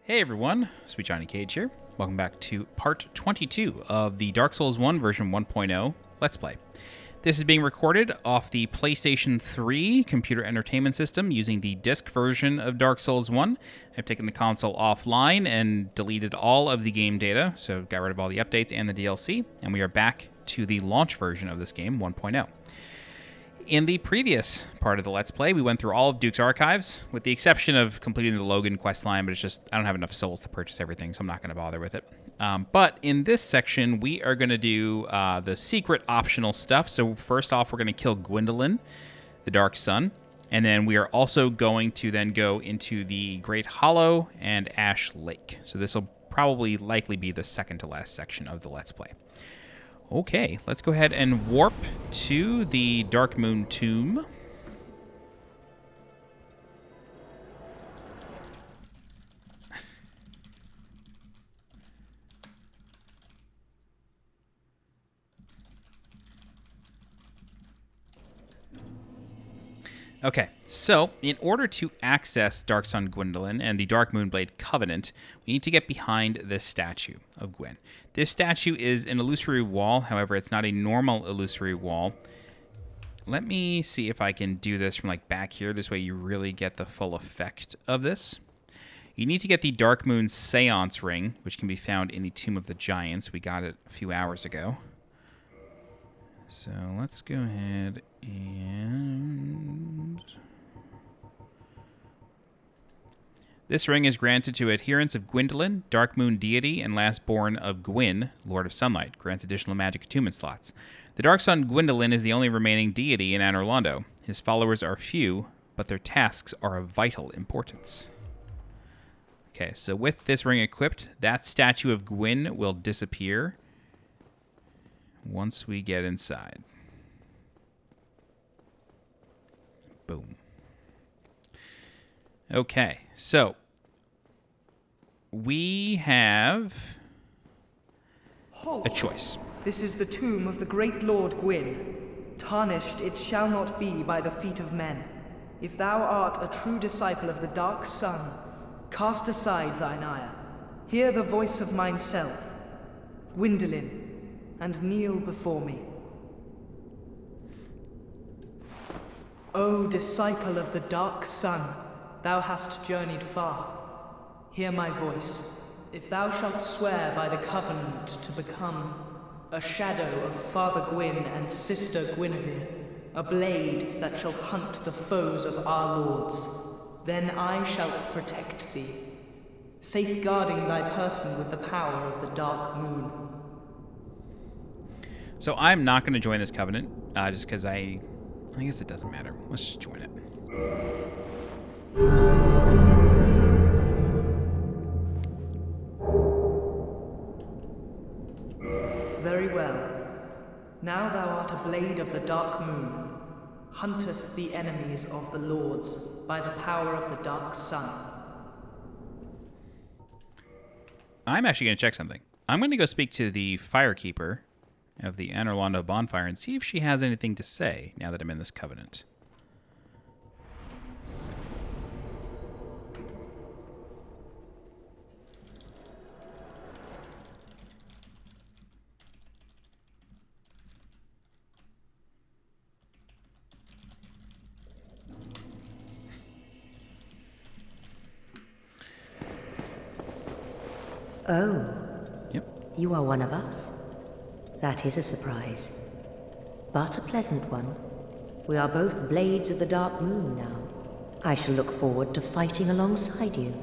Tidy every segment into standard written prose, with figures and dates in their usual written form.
Hey everyone, SweetJohnnyCage here. Welcome back to part 22 of the Dark Souls 1 version 1.0 Let's Play. This is being recorded off the PlayStation 3 computer entertainment system using the disc version of Dark Souls 1. I've taken the console offline and deleted all of the game data, so got rid of all the updates and the DLC, and we are back to the launch version of this game, 1.0. In the previous part of the Let's Play, we went through all of Duke's archives, with the exception of completing the Logan questline, but it's just, I don't have enough souls to purchase everything, so I'm not going to bother with it. But in this section, we are going to do the secret optional stuff. So first off, we're going to kill Gwendolyn, the Dark Sun, and then we are also going to then go into the Great Hollow and Ash Lake. So this will probably likely be the second to last section of the Let's Play. Okay, let's go ahead and warp to the Dark Moon Tomb. Okay, so in order to access Dark Sun Gwendolyn and the Dark Moonblade Covenant, we need to get behind this statue of Gwen. This statue is an illusory wall, however, it's not a normal illusory wall. Let me see if I can do this from like back here. This way you really get the full effect of this. You need to get the Dark Moon Seance Ring, which can be found in the Tomb of the Giants. We got it a few hours ago. So let's go ahead and... This ring is granted to adherents of Gwendolyn, Dark Moon Deity, and Lastborn of Gwyn, Lord of Sunlight. Grants additional magic attunement slots. The Dark Sun Gwendolyn is the only remaining deity in Anor Londo. His followers are few, but their tasks are of vital importance. Okay, so with this ring equipped, that statue of Gwyn will disappear once we get inside. Boom. Okay, so we have a choice. This is the tomb of the great Lord Gwyn. Tarnished it shall not be by the feet of men. If thou art a true disciple of the Dark Sun, cast aside thine ire. Hear the voice of mine self, Gwendolyn, and kneel before me. O disciple of the Dark Sun, thou hast journeyed far. Hear my voice. If thou shalt swear by the covenant to become a shadow of Father Gwyn and Sister Guinevere, a blade that shall hunt the foes of our lords, then I shall protect thee, safeguarding thy person with the power of the Dark Moon. So I'm not going to join this covenant, just because I guess it doesn't matter. Let's just join it. Very well. Now thou art a blade of the Dark Moon, hunteth the enemies of the lords by the power of the Dark Sun. I'm actually going to check something. I'm going to go speak to the Firekeeper of the Anor Londo bonfire and see if she has anything to say now that I'm in this covenant. Oh. Yep. You are one of us. That is a surprise. But a pleasant one. We are both blades of the Dark Moon now. I shall look forward to fighting alongside you.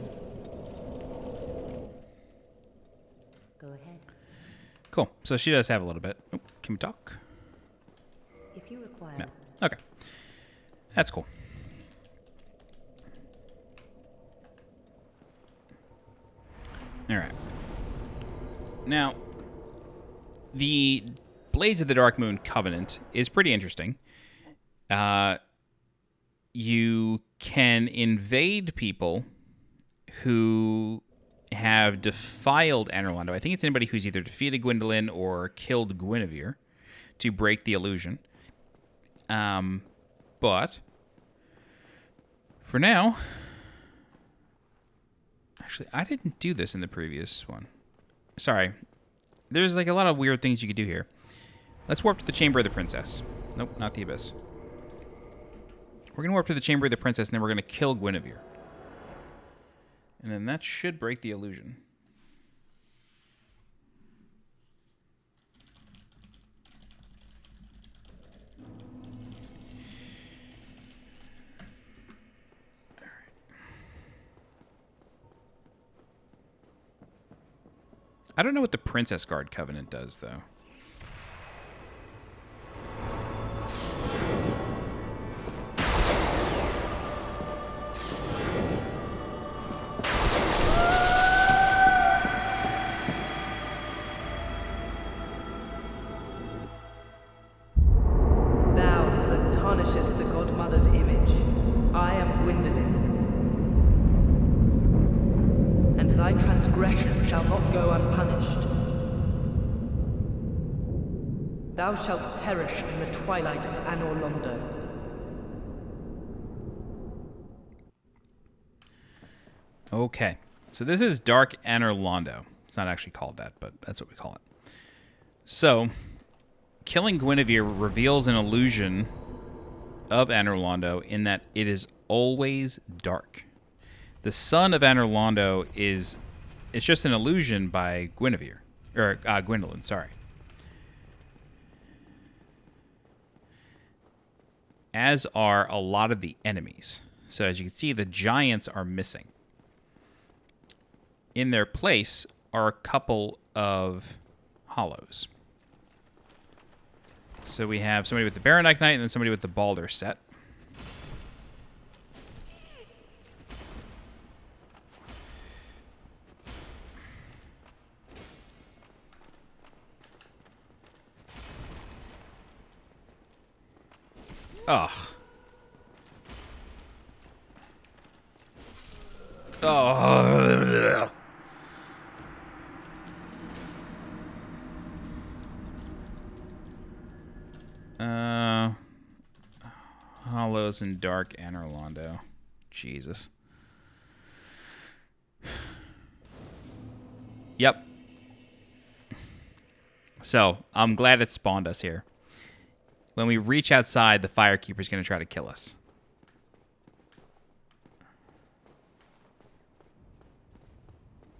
Go ahead. Cool. So she does have a little bit. Oh, can we talk? If you require... No. Okay. That's cool. All right. Now, the Blades of the Dark Moon Covenant is pretty interesting. You can invade people who have defiled Anor Londo. I think it's anybody who's either defeated Gwendolyn or killed Guinevere to break the illusion. But for now, Actually, I didn't do this in the previous one. Sorry. There's like a lot of weird things you could do here. Let's warp to the Chamber of the Princess. Nope, not the Abyss. We're going to warp to the Chamber of the Princess, and then we're going to kill Guinevere. And then that should break the illusion. I don't know what the Princess Guard Covenant does, though. Thou that tarnisheth the Godmother's image, I am Gwyndolin. And thy transgression shall not go unpunished. Thou shalt perish in the twilight of Anor Londo. Okay, so this is Dark Anor Londo. It's not actually called that, but that's what we call it. So, killing Guinevere reveals an illusion of Anor Londo in that it is always dark. The sun of Anor Londo it's just an illusion by Guinevere. Or, Gwendolyn, sorry. As are a lot of the enemies. So as you can see, the giants are missing. In their place are a couple of hollows. So we have somebody with the Baronite Knight and then somebody with the Balder set. Ugh. Oh. Hollows in Dark Anor Londo. Jesus. Yep. So, I'm glad it spawned us here. When we reach outside, the Firekeeper's going to try to kill us.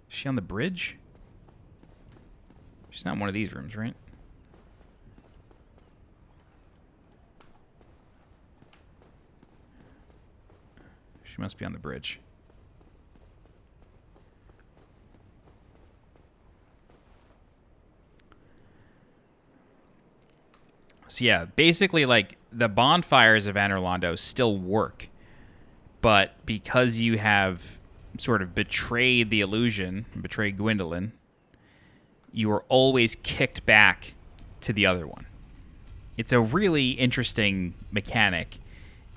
Is she on the bridge? She's not in one of these rooms, right? She must be on the bridge. So yeah, basically, like, the bonfires of Anor Londo still work, but because you have sort of betrayed the illusion, betrayed Gwyndolyn, you are always kicked back to the other one. It's a really interesting mechanic,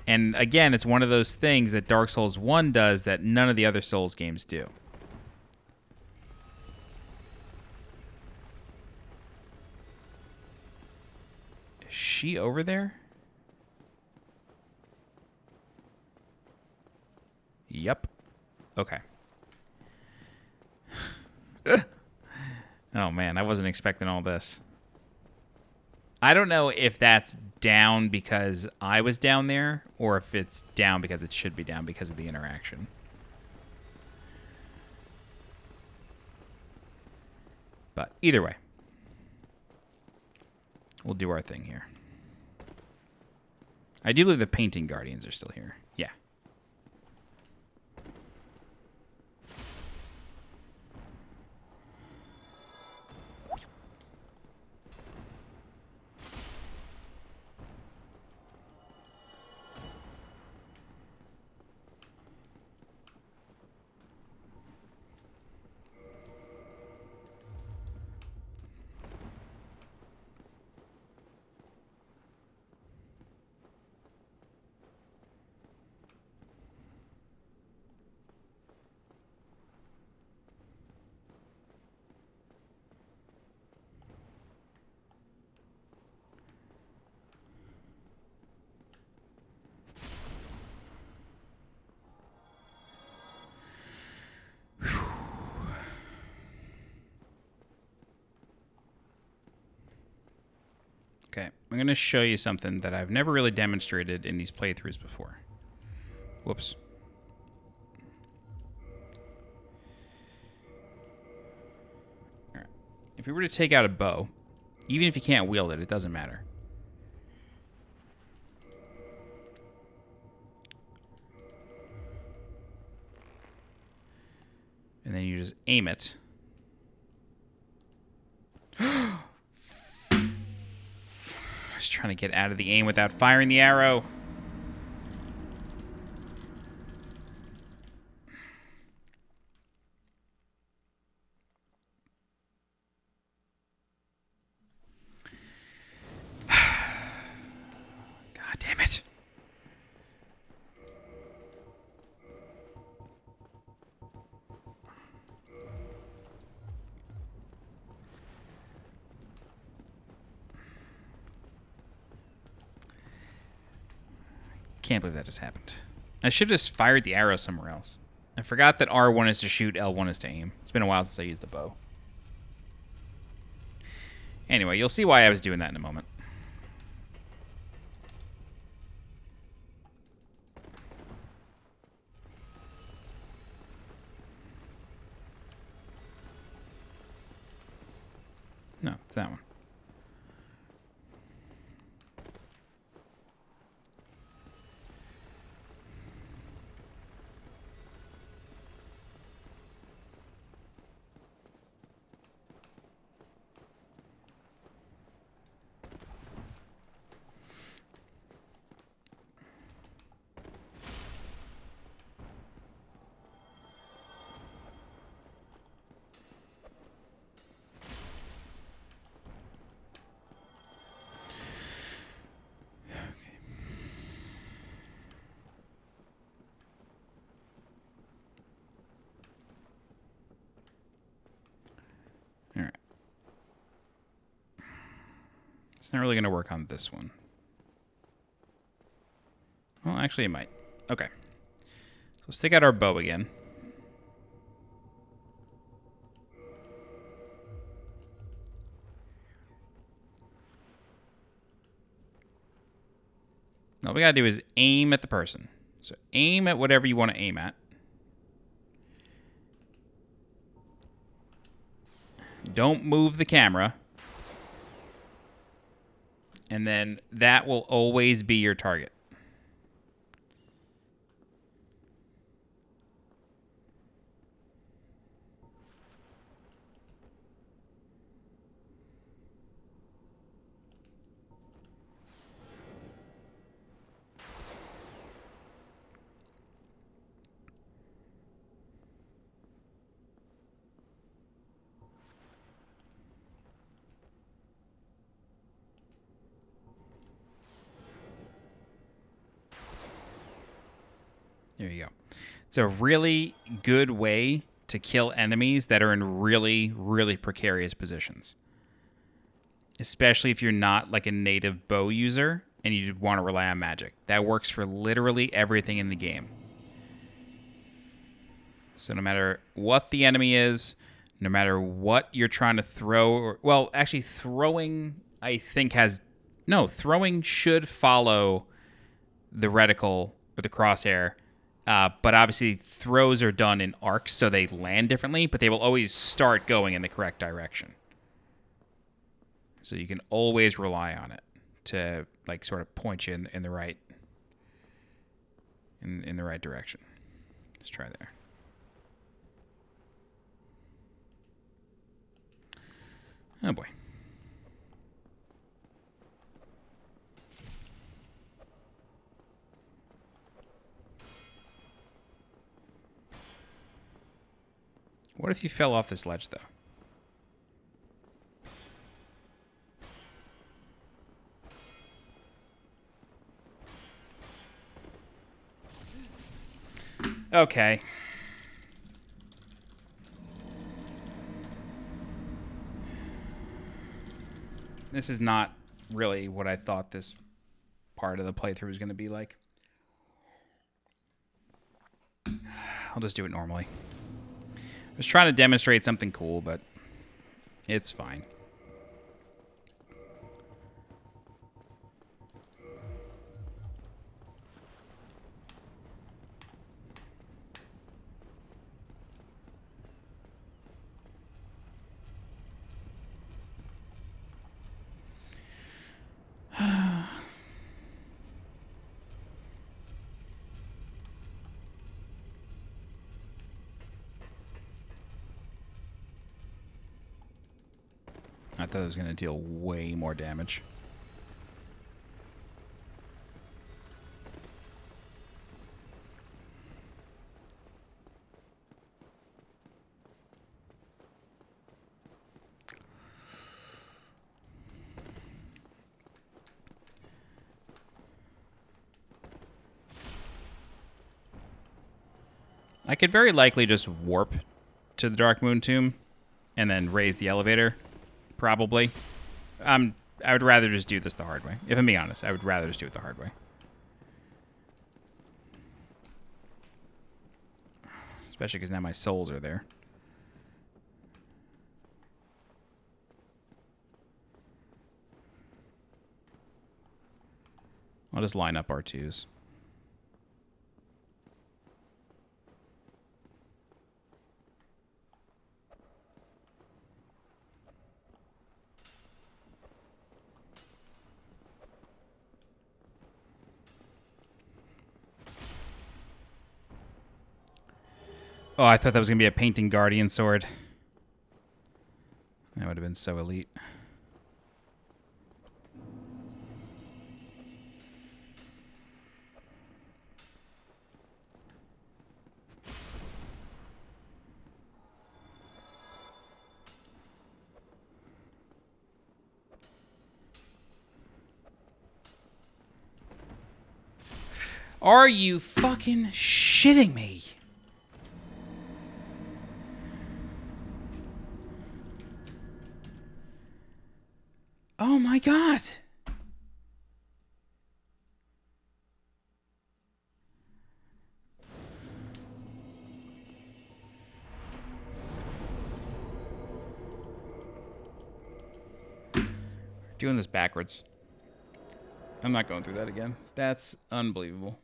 and again, it's one of those things that Dark Souls 1 does that none of the other Souls games do. Is she over there? Yep. Okay. Oh man, I wasn't expecting all this. I don't know if that's down because I was down there or if it's down because it should be down because of the interaction. But either way, we'll do our thing here. I do believe the painting guardians are still here. Yeah. Okay, I'm going to show you something that I've never really demonstrated in these playthroughs before. Whoops. All right. If we were to take out a bow, even if you can't wield it, it doesn't matter. And then you just aim it. I was trying to get out of the aim without firing the arrow. God damn it. Can't believe that just happened. I should have just fired the arrow somewhere else. I forgot that R1 is to shoot, L1 is to aim. It's been a while since I used the bow. Anyway, you'll see why I was doing that in a moment. No, it's that one. It's not really going to work on this one. Well, actually it might. Okay. So let's take out our bow again. All we got to do is aim at the person. So aim at whatever you want to aim at. Don't move the camera. And then that will always be your target. There you go. It's a really good way to kill enemies that are in really, really precarious positions. Especially if you're not like a native bow user and you want to rely on magic. That works for literally everything in the game. So no matter what the enemy is, no matter what you're trying to throw, or, well, actually throwing, I think throwing should follow the reticle or the crosshair. But obviously throws are done in arcs, so they land differently, but they will always start going in the correct direction. So you can always rely on it to like sort of point you in the right in the right direction. Let's try there. Oh boy. What if you fell off this ledge, though? Okay. This is not really what I thought this part of the playthrough was going to be like. I'll just do it normally. I was trying to demonstrate something cool, but it's fine. I thought it was going to deal way more damage. I could very likely just warp to the Dark Moon Tomb and then raise the elevator, probably. I would rather just do this the hard way. If I'm being honest, I would rather just do it the hard way. Especially because now my souls are there. I'll just line up R2s. Oh, I thought that was going to be a painting guardian sword. That would have been so elite. Are you fucking shitting me? Oh my god. Doing this backwards. I'm not going through that again. That's unbelievable.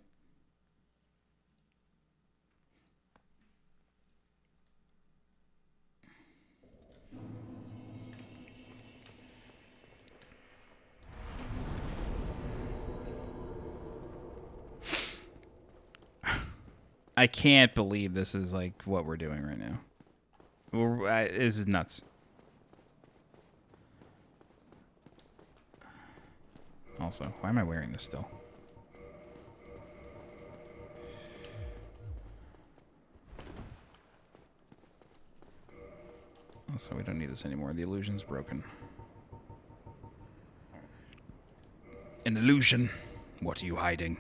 I can't believe this is like what we're doing right now. This is nuts. Also, why am I wearing this still? Also, we don't need this anymore. The illusion's broken. An illusion? What are you hiding?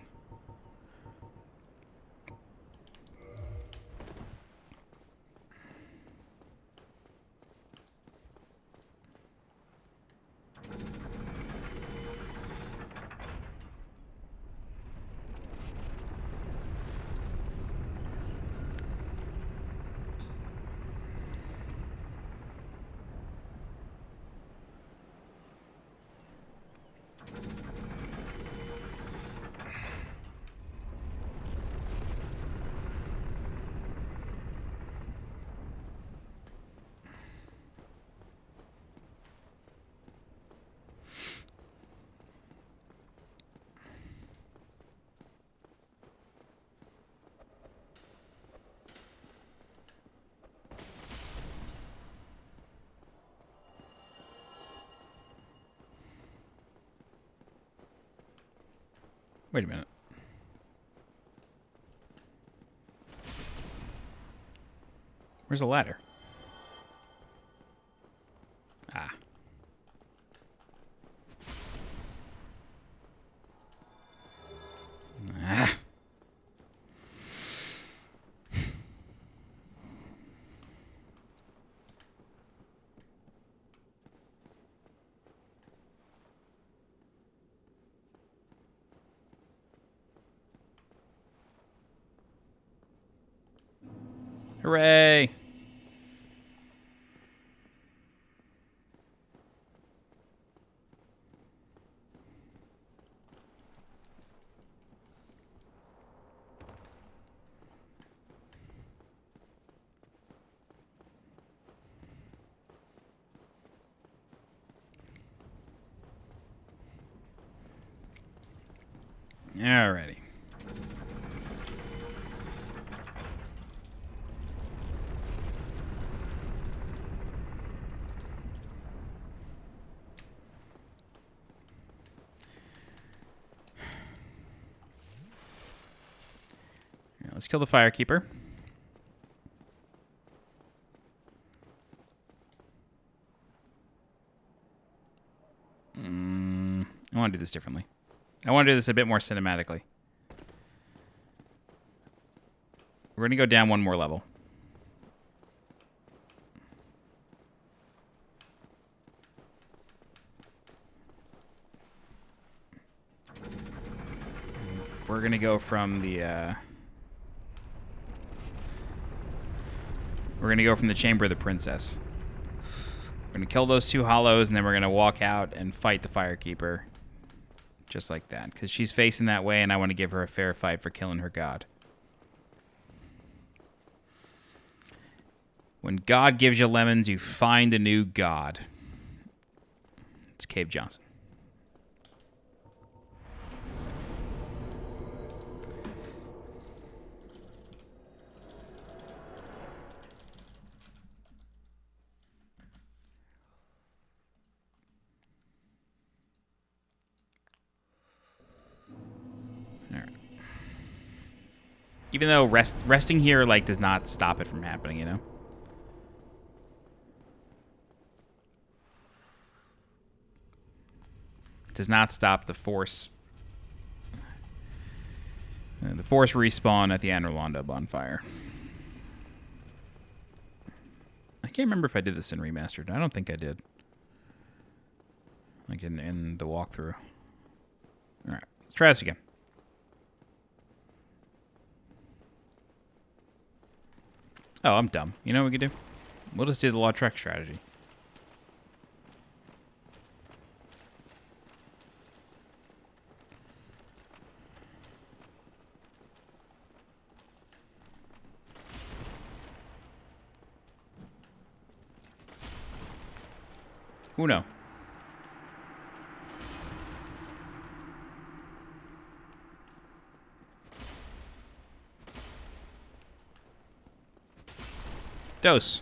Wait a minute. Where's the ladder? Ah. Ah. Hooray! Alrighty. Let's kill the Firekeeper. I want to do this differently. I want to do this a bit more cinematically. We're going to go down one more level. We're going to go from the we're going to go from the Chamber of the Princess. We're going to kill those two hollows, and then we're going to walk out and fight the Firekeeper. Just like that. Because she's facing that way, and I want to give her a fair fight for killing her god. When God gives you lemons, you find a new god. It's Cave Johnson. Even though resting here, like, does not stop it from happening, you know? It does not stop the Force. The Force respawn at the Anor Londo bonfire. I can't remember if I did this in Remastered. I don't think I did. Like in the walkthrough. Alright, let's try this again. Oh, I'm dumb. You know what we could do? We'll just do the Lautrec strategy. Uno. Dos.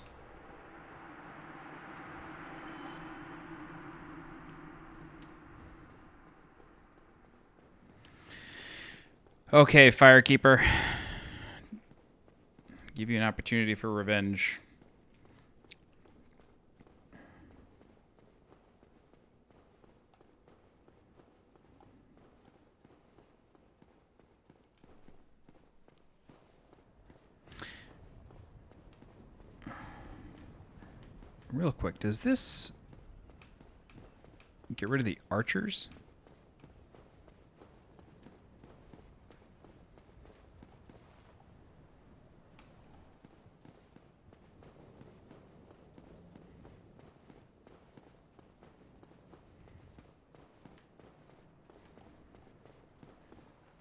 Okay, Firekeeper. Give you an opportunity for revenge. Real quick, does this get rid of the archers?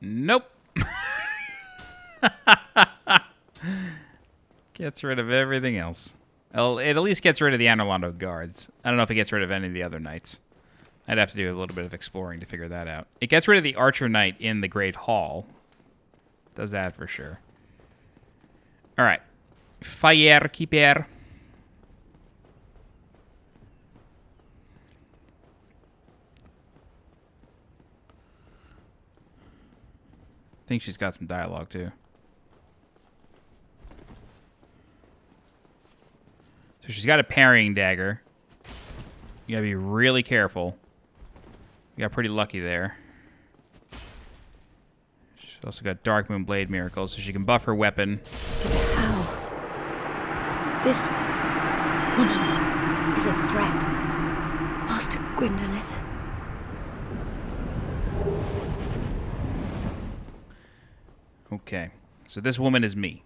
Nope. Gets rid of everything else. Well, it at least gets rid of the Anor Londo guards. I don't know if it gets rid of any of the other knights. I'd have to do a little bit of exploring to figure that out. It gets rid of the Archer Knight in the Great Hall. Does that for sure. Alright. Firekeeper. I think she's got some dialogue too. So she's got a parrying dagger. You gotta be really careful. You got pretty lucky there. She's also got Dark Moon Blade Miracles, so she can buff her weapon. But how? This woman is a threat. Master Gwendolyn. Okay. So this woman is me.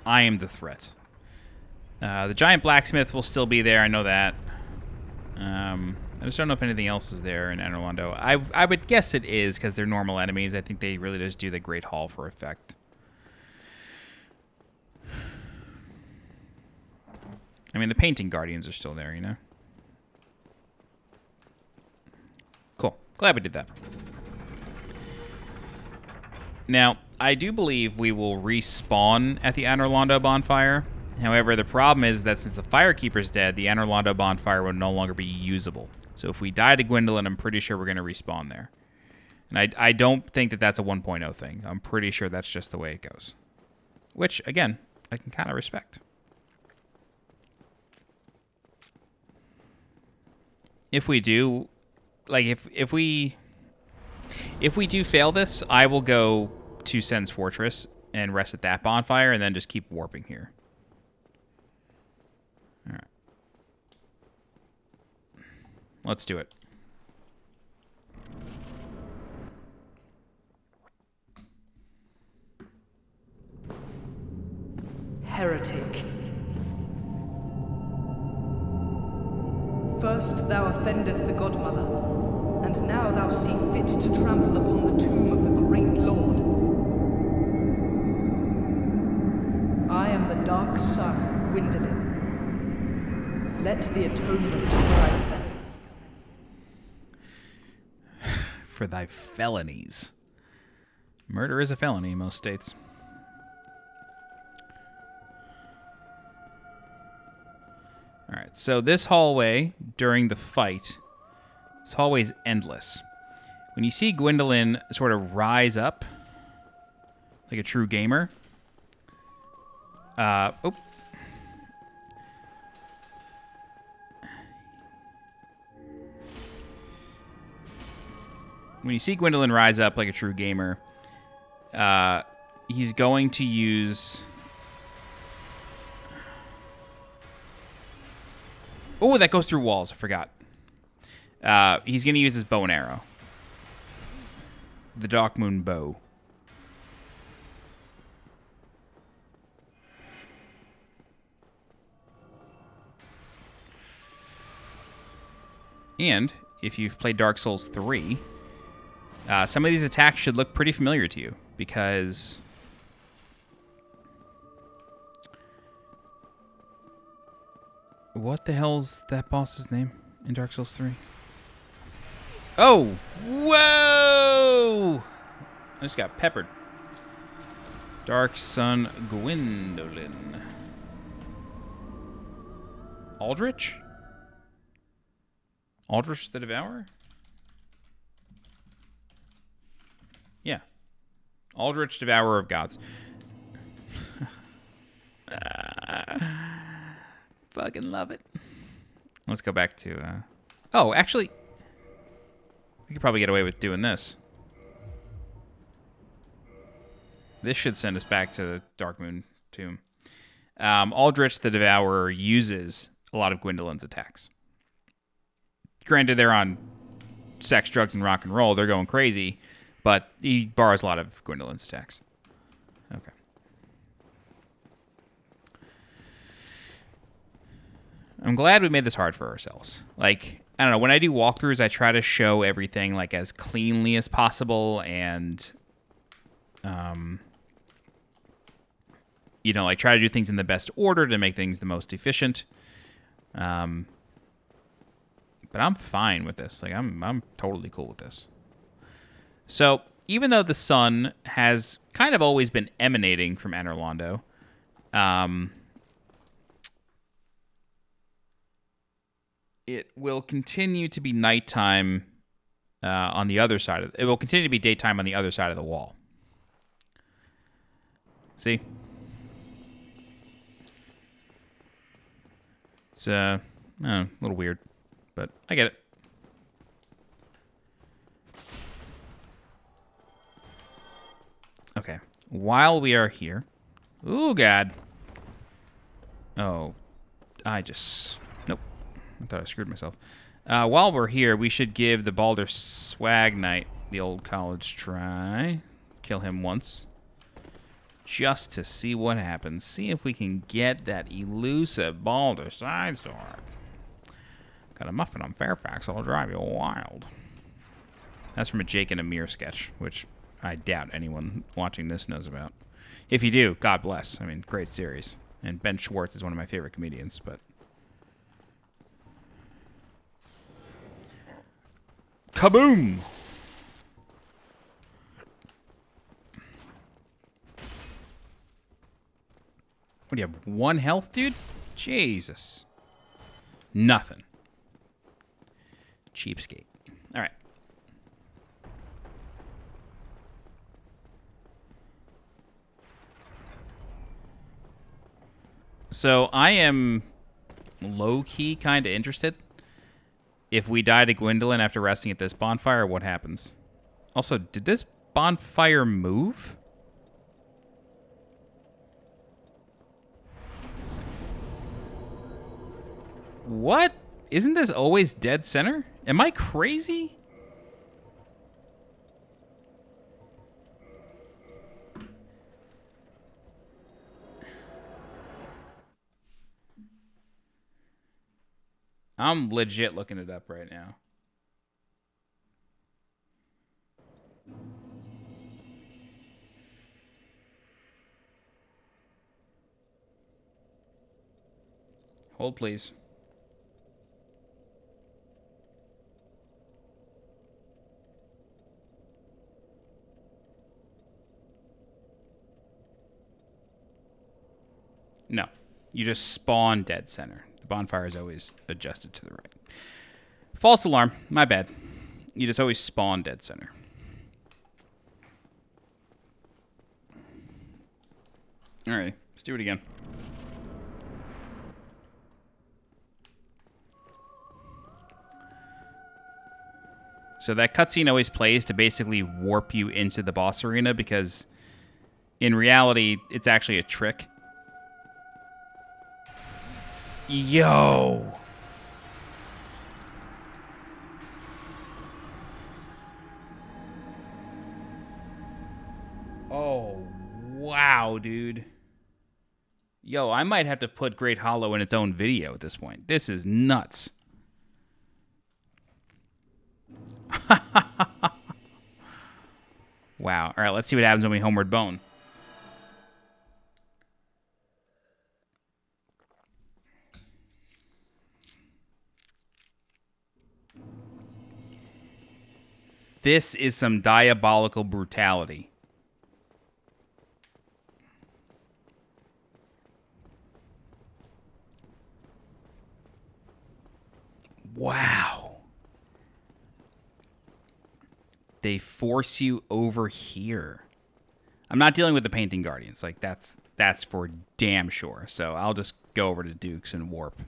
I am the threat. The giant blacksmith will still be there. I know that. I just don't know if anything else is there in Anor Londo. I would guess it is because they're normal enemies. I think they really just do the Great Hall for effect. I mean, the painting guardians are still there, you know? Cool. Glad we did that. Now, I do believe we will respawn at the Anor Londo bonfire. However, the problem is that since the Firekeeper's dead, the Anor Londo bonfire will no longer be usable. So if we die to Gwendolyn, I'm pretty sure we're going to respawn there. And I don't think that that's a 1.0 thing. I'm pretty sure that's just the way it goes. Which, again, I can kind of respect. If we do, like, if we do fail this, I will go to Sen's Fortress and rest at that bonfire and then just keep warping here. All right. Let's do it. Heretic. First thou offendeth the Godmother, and now thou see fit to trample upon the tomb of the great Lord. I am the dark sun, Gwendolyn. Let the atonement for thy felonies commence. For thy felonies. Murder is a felony in most states. All right, so this hallway during the fight, this hallway's endless. When you see Gwendolyn sort of rise up like a true gamer, when you see Gwendolyn rise up like a true gamer, he's going to use... Oh, that goes through walls. I forgot. He's going to use his bow and arrow. The Dark Moon bow. And if you've played Dark Souls 3, some of these attacks should look pretty familiar to you because... What the hell's that boss's name in Dark Souls 3? Oh! Whoa! I just got peppered. Dark Sun Gwendolyn. Aldrich? Aldrich the Devourer? Yeah. Aldrich Devourer of Gods. Fucking love it. Let's go back to... Oh, actually... We could probably get away with doing this. This should send us back to the Dark Moon tomb. Aldrich the Devourer uses a lot of Gwendolyn's attacks. Granted, they're on sex, drugs, and rock and roll. They're going crazy. But he borrows a lot of Gwendolyn's attacks. Okay. I'm glad we made this hard for ourselves. Like, I don't know, when I do walkthroughs, I try to show everything like as cleanly as possible and, you know, like try to do things in the best order to make things the most efficient. But I'm fine with this. Like, I'm totally cool with this. So, even though the sun has kind of always been emanating from Anor Londo, it will continue to be nighttime on the other side of it. It will continue to be daytime on the other side of the wall. See? It's a little weird, but I get it. Okay. While we are here... Ooh, God. Oh. Nope. I thought I screwed myself. While we're here, we should give the Baldur Swag Knight the old college try. Kill him once. Just to see what happens. See if we can get that elusive Baldur side sword. Got a muffin on Fairfax, I'll drive you wild. That's from a Jake and Amir sketch, which I doubt anyone watching this knows about. If you do, God bless. I mean, great series. And Ben Schwartz is one of my favorite comedians, but... Kaboom! What do you have, 1 health, dude? Jesus. Nothing. Cheapskate. All right. So I am low-key kind of interested. If we die to Gwendolyn after resting at this bonfire, what happens? Also, did this bonfire move? What? Isn't this always dead center? Am I crazy? I'm legit looking it up right now. Hold, please. No. You just spawn dead center. The bonfire is always adjusted to the right. False alarm. My bad. You just always spawn dead center. Alright. Let's do it again. So that cutscene always plays to basically warp you into the boss arena because in reality, it's actually a trick. Yo! Oh, wow, dude. Yo, I might have to put Great Hollow in its own video at this point. This is nuts. Wow. All right, let's see what happens when we homeward bone. This is some diabolical brutality. Wow. They force you over here. I'm not dealing with the Painting Guardians. Like, that's for damn sure. So I'll just go over to Duke's and warp.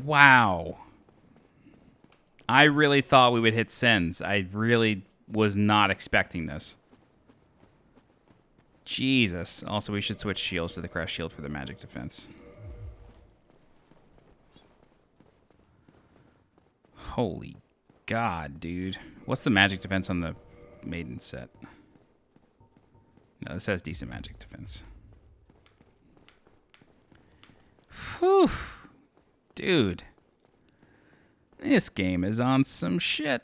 Wow. I really thought we would hit Sens. I really was not expecting this. Jesus. Also, we should switch shields to the Crest Shield for the magic defense. Holy God, dude. What's the magic defense on the maiden set? No, this has decent magic defense. Whew. Dude. This game is on some shit.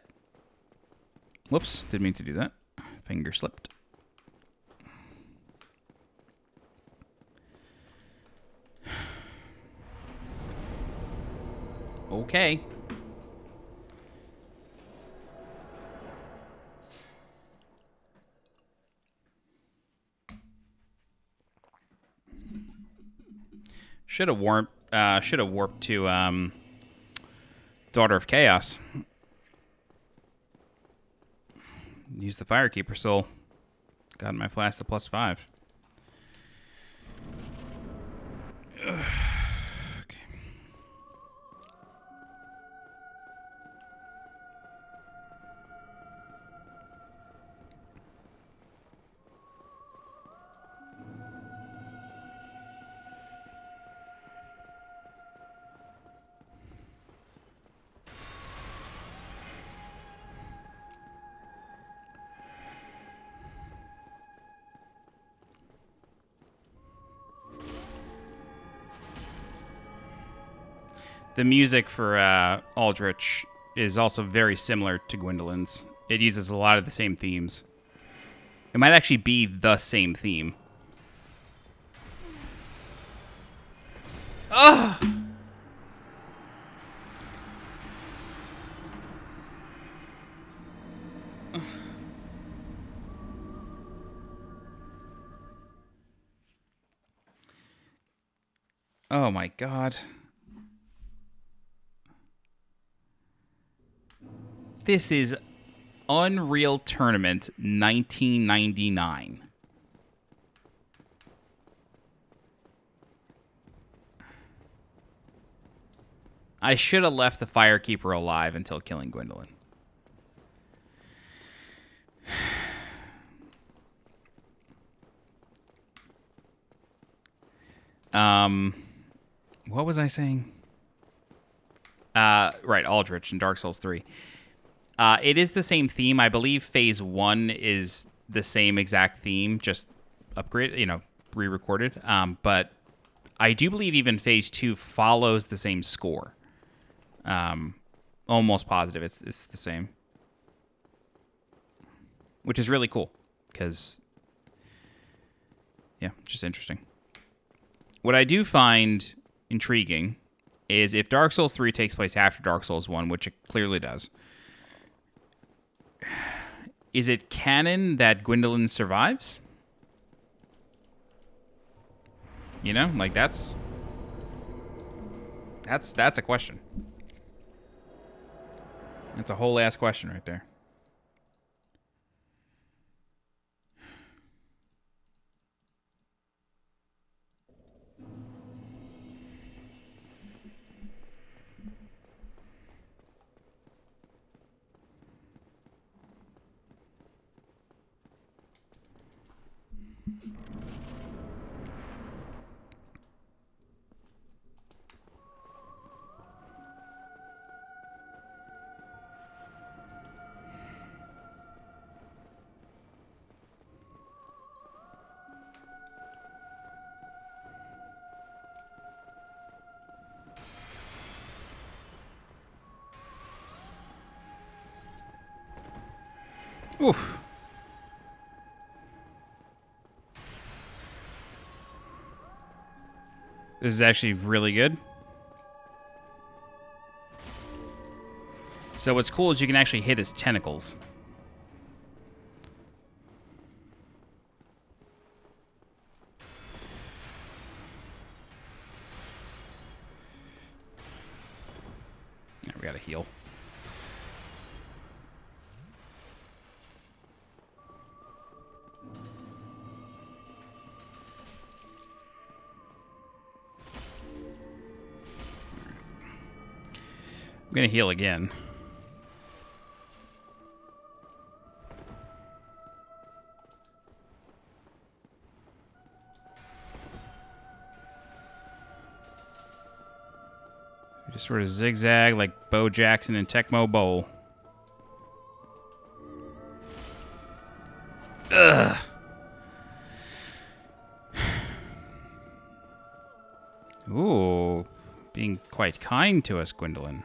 Whoops, didn't mean to do that. Finger slipped. Okay. Should have warped to Daughter of Chaos. Use the Firekeeper Soul. Got my flask to +5. Okay. The music for Aldrich is also very similar to Gwendolyn's. It uses a lot of the same themes. It might actually be the same theme. Ugh! Oh my God. This is Unreal Tournament 1999. I should have left the Firekeeper alive until killing Gwendolyn. What was I saying? Right, Aldrich in Dark Souls 3. It is the same theme. I believe Phase 1 is the same exact theme, just upgrade, re-recorded. But I do believe even Phase 2 follows the same score. Almost positive it's the same. Which is really cool, because, yeah, just interesting. What I do find intriguing is if Dark Souls 3 takes place after Dark Souls 1, which it clearly does, is it canon that Gwendolyn survives? You know, like that's a question. That's a whole ass question right there. Oof. This is actually really good. So what's cool is you can actually hit his tentacles. Yeah, we gotta heal. I'm gonna heal again. We just sort of zigzag like Bo Jackson and Tecmo Bowl. Ugh. Ooh, being quite kind to us, Gwendolyn.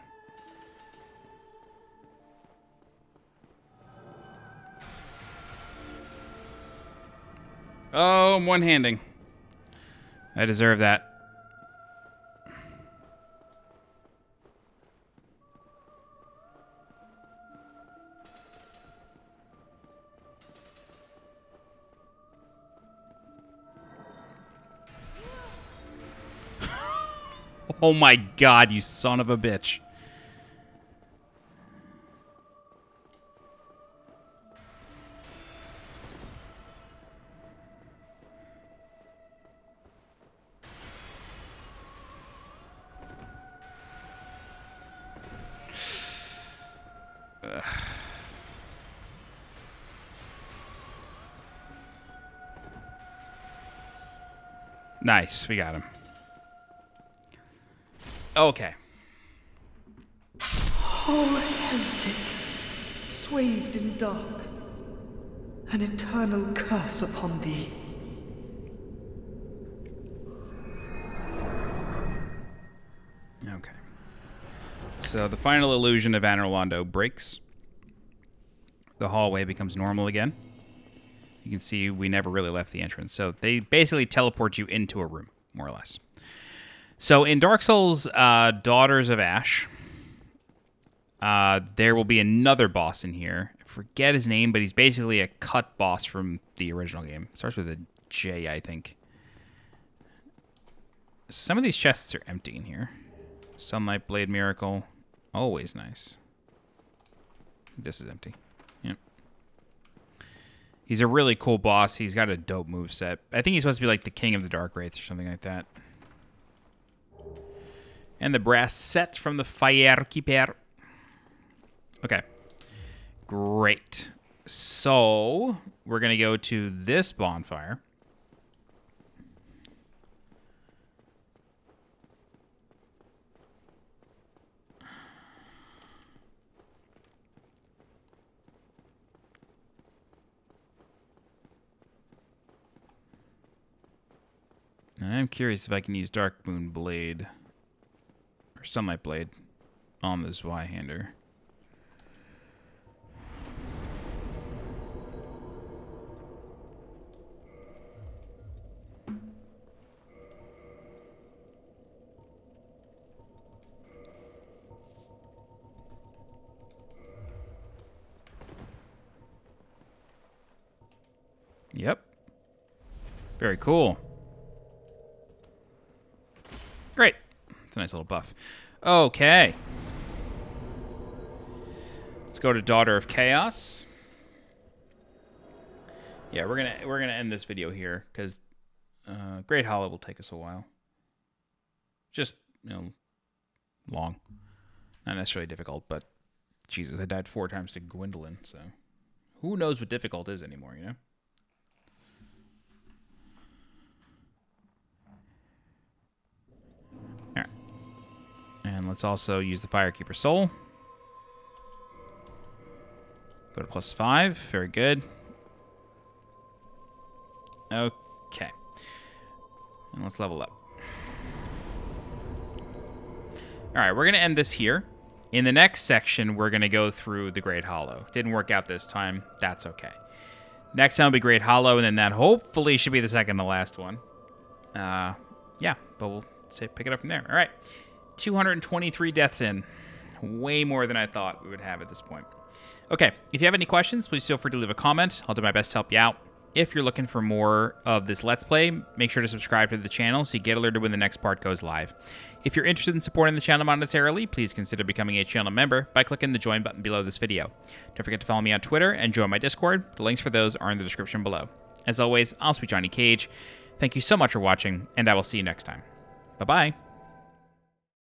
Oh, I'm one-handing. I deserve that. Oh my god, you son of a bitch. Ugh. Nice, we got him. Okay. Oh, heretic, swathed in dark, an eternal curse upon thee. Okay. So the final illusion of Anor Londo breaks. The hallway becomes normal again. You can see we never really left the entrance. So they basically teleport you into a room, more or less. So in Dark Souls Daughters of Ash, there will be another boss in here. I forget his name, but he's basically a cut boss from the original game. Starts with a J, I think. Some of these chests are empty in here. Sunlight Blade Miracle. Always nice. This is empty. Yep. He's a really cool boss. He's got a dope moveset. I think he's supposed to be like the king of the Dark Wraiths or something like that. And the brass set from the Firekeeper. Okay. Great. So, we're going to go to this bonfire. And I'm curious if I can use Dark Moon Blade or Sunlight Blade on this Y-hander. Yep. Very cool. Great. It's a nice little buff. Okay. Let's go to Daughter of Chaos. Yeah, we're gonna end this video here because Great Hollow will take us a while. Just, long. Not necessarily difficult, but Jesus, I died 4 times to Gwendolyn, so who knows what difficult is anymore, Alright. And let's also use the Firekeeper Soul. Go to +5. Very good. Okay. And let's level up. Alright, we're going to end this here. In the next section, we're going to go through the Great Hollow. Didn't work out this time. That's okay. Next time will be Great Hollow, and then that hopefully should be the second to last one. Yeah, but we'll pick it up from there. Alright. 223 deaths in. Way more than I thought we would have at this point. Okay, if you have any questions, please feel free to leave a comment. I'll do my best to help you out. If you're looking for more of this Let's Play, make sure to subscribe to the channel so you get alerted when the next part goes live. If you're interested in supporting the channel monetarily, please consider becoming a channel member by clicking the join button below this video. Don't forget to follow me on Twitter and join my Discord. The links for those are in the description below. As always, I'm SweetJohnnyCage. Thank you so much for watching, and I will see you next time. Bye-bye.